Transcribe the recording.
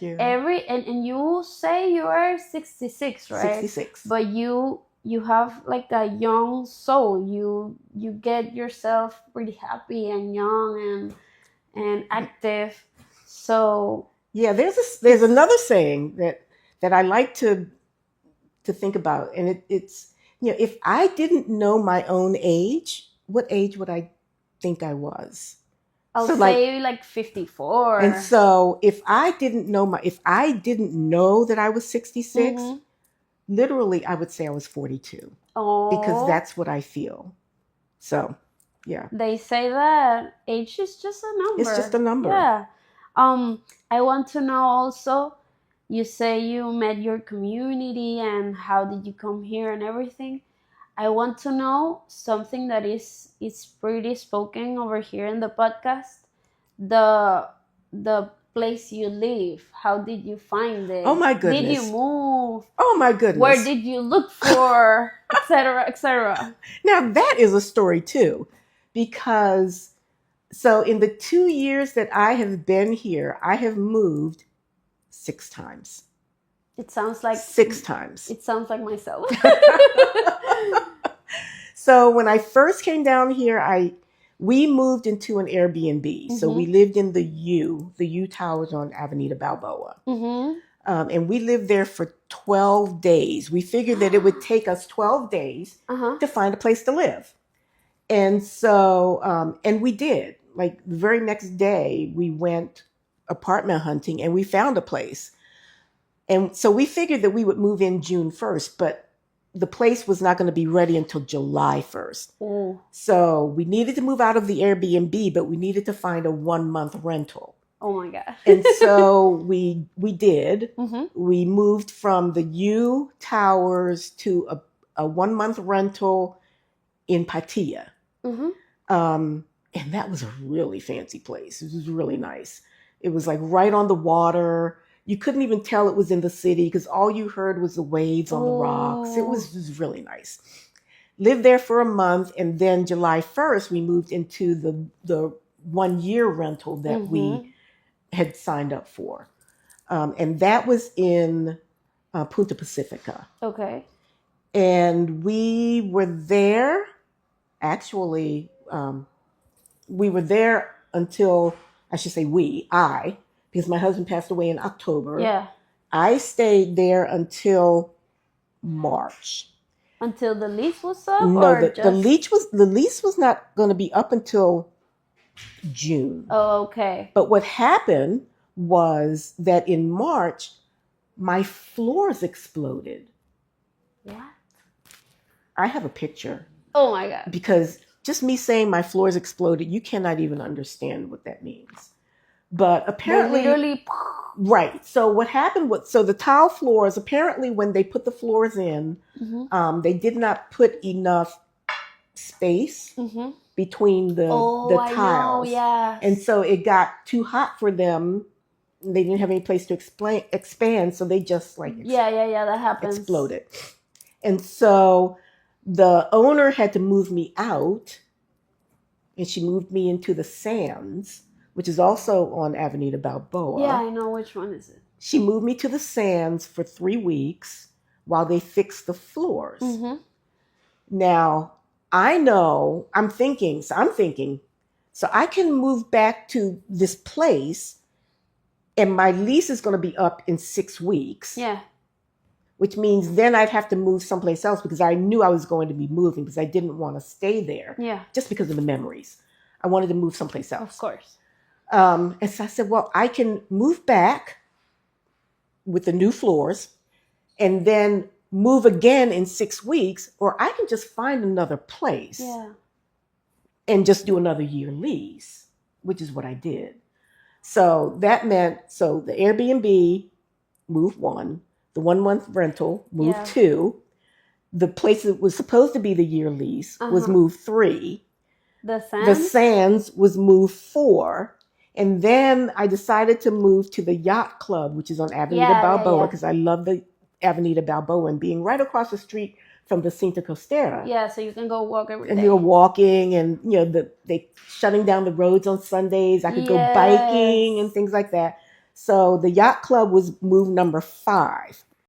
Yeah. And you say you are 66, right? 66. But you have like a young soul. You get yourself pretty happy and young and active. So Yeah, there's another saying that I like to think about, and it's if I didn't know my own age, what age would I think I was? I'll So like, say like 54. and so if I didn't know that I was 66, Mhm. literally I would say I was 42 because Oh, that's what I feel. So, yeah, they say that age is just a it's just number. a number. Yeah. I want to know also, you say you met your community and how did you come here and everything. I want to know something that is pretty spoken over here in the podcast. The place you live. How did you find Oh it? my Did you goodness. move? Oh my Where goodness. did you look for, etc., etc.? Now that is a story too, because so in the 2 years that I have been here, I have moved 6 times. It sounds like 6 times. it sounds like myself. So when I first came down here, we moved into an Airbnb. So we lived in the U Towers on Avenida Balboa. Mm-hmm. And we lived there for 12 days. We figured that it would take us 12 days Uh-huh. to find a place to live. And so, and we did. Like the very next day, we went apartment hunting and we found a place. And so we figured that we would move in June 1st, but the place was not going to be ready until July 1st. Oh. So we needed to move out of the Airbnb, but we needed to find a 1-month rental. Oh my god. And so we did. Mm-hmm. We moved from the U Towers to a 1-month rental in Patia. Mm-hmm. And that was a really fancy place. It was really nice. It was like right on the water. You couldn't even tell it was in the city because all you heard was the waves on the rocks. It was just really nice. Lived there for a month, and then July 1st, we moved into the 1-year rental that we had signed up for. And that was in Punta Pacifica. Okay. And we were there, actually, we were there until, I should say because my husband passed away in October. Yeah. I stayed there until March. Until the lease was up? No, or the lease was not going to be up until June. Oh, okay. But what happened was that in March, my floors exploded. What? I have a picture. Oh my god. Because just me saying my floors exploded, you cannot even understand what that means. But apparently, literally, right. So what happened was, so the tile floors, apparently when they put the floors in, they did not put enough space between the tiles. I know, yeah. And so it got too hot for them. They didn't have any place to expand, so they just like that happens. exploded. And so the owner had to move me out, and she moved me into the Sands, which is also on Avenida Balboa. Yeah, I know. Which one is it? She moved me to the Sands for 3 weeks while they fixed the floors. Now, I'm thinking, so I can move back to this place and my lease is going to be up in 6 weeks. Yeah. Which means then I'd have to move someplace else because I knew I was going to be moving because I didn't want to stay there. Yeah. Just because of the memories. I wanted to move someplace else. Of course. And so I said, well, I can move back with the new floors and then move again in 6 weeks, or I can just find another place and just do another year lease, which is what I did. So that meant, the Airbnb, move 1, the 1-month rental, move 2, the place that was supposed to be the year lease was move 3, the Sands was move 4, and then I decided to move to the Yacht Club, which is on Avenida Balboa, because I love the Avenida Balboa and being right across the street from the Cinta Costera. Yeah, so you can go walk every day. And you're walking, and they shutting down the roads on Sundays. I could go biking and things like that. So the yacht club was move number 5.